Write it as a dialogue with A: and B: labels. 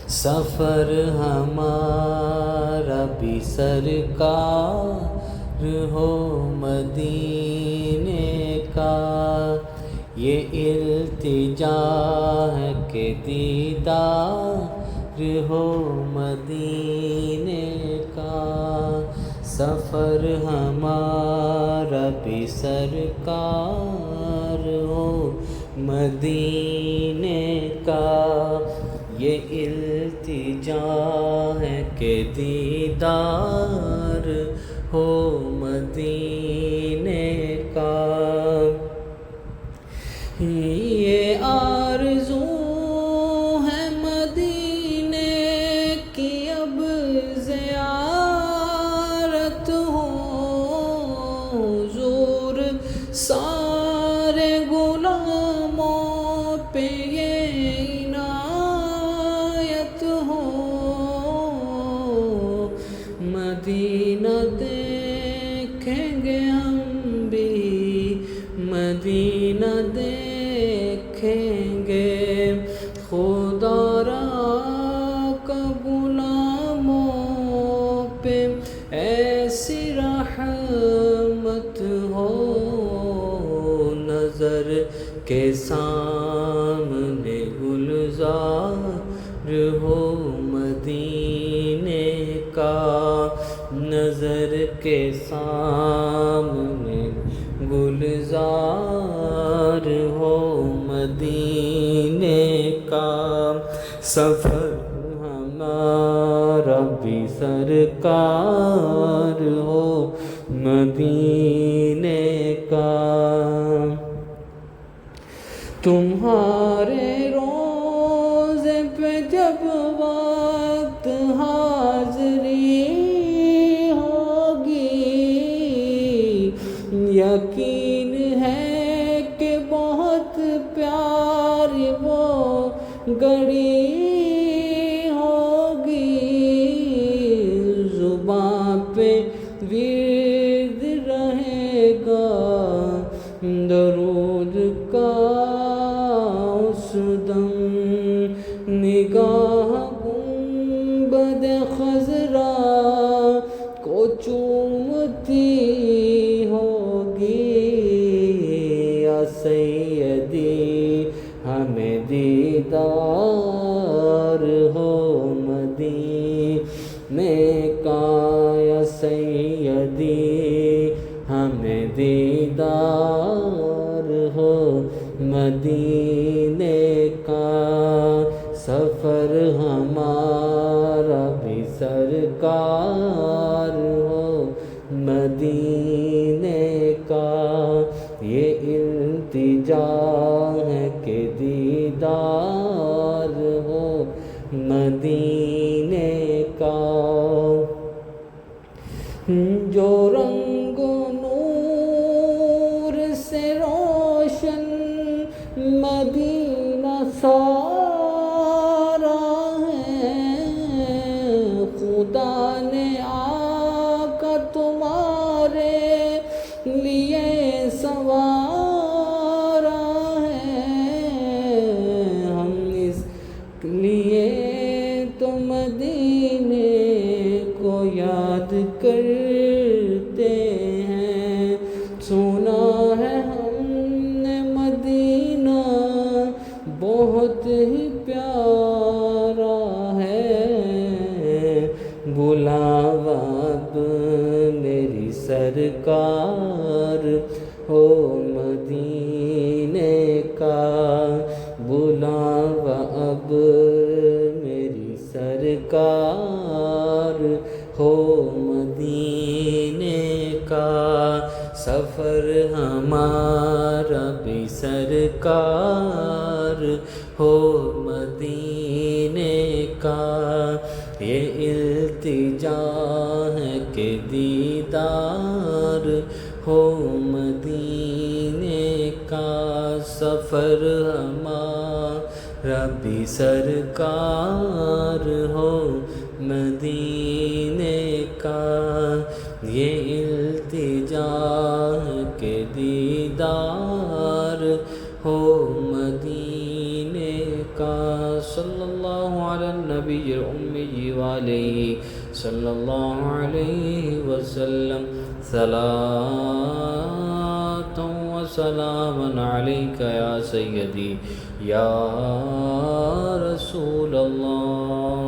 A: سفر ہمارا بھی سرکار ہو مدینے کا، یہ التجا ہے کہ دیدار ہو مدینے کا۔ سفر ہمارا بھی سرکار ہو مدینے کا، یہ التجا ہے کہ دیدار ہو مدینے کا۔ یہ آرزو ہے مدینے کی اب زیارت ہو، حضور سارے غلاموں پہ یہ عنایت ہو، مدینہ دیکھیں گے ہم بھی، مدینہ دیکھیں گے، خدا را کا غلاموں پہ ایسی رحمت ہو، نظر کے سامنے گلزار ہو مدینے کا، نظر کے سامنے گلزار ہو مدینے کا۔ سفر ہمارا بھی سرکار ہو مدینے کا، تمہارے روزے پہ جب وقت حاضری ہوگی، یقین ہے کہ بہت پیاری وہ گھڑی ہوگی، زباں پہ ورد رہے گا درود کا اس دم، نگاہ گنبد خضرا کو چومتی ہوگی، یا سیدی ہمیں دیدار ہو مدینے کا، یا سیدی ہمیں دیدار ہو مدینے کا۔ سفر ہمارا بھی سرکار ہو مدینے کا، یہ التجا ہے کہ دیدار ہو مدینے کا۔ جو رنگ و نور سے روشن مدینہ سارا ہے، خدا نے آقا تمہارے لیے سنوارا ہے، ہم اس لیے تو مدینے کو یاد کرتے ہیں، سنا ہے ہم نے مدینہ بہت ہی پیارا ہے، بلاوا اب میری سرکار ہو مدینے کا، بلاوا اب میری سرکار ہو مدینے کا۔ سفر ہمارا بھی سرکار ہو مدینے کا، یہ التجا ہے کہ دیدار ہو مدینے کا۔ سفر ہمارا بھی سرکار ہو مدینے کا، یہ التجا ہے کہ دیدار ہو مدینے کا۔ صلی اللہ علیہ على النبي الأمي وعليه صلى الله عليه وسلم صلاة وسلاما عليك يا سيدي يا رسول الله.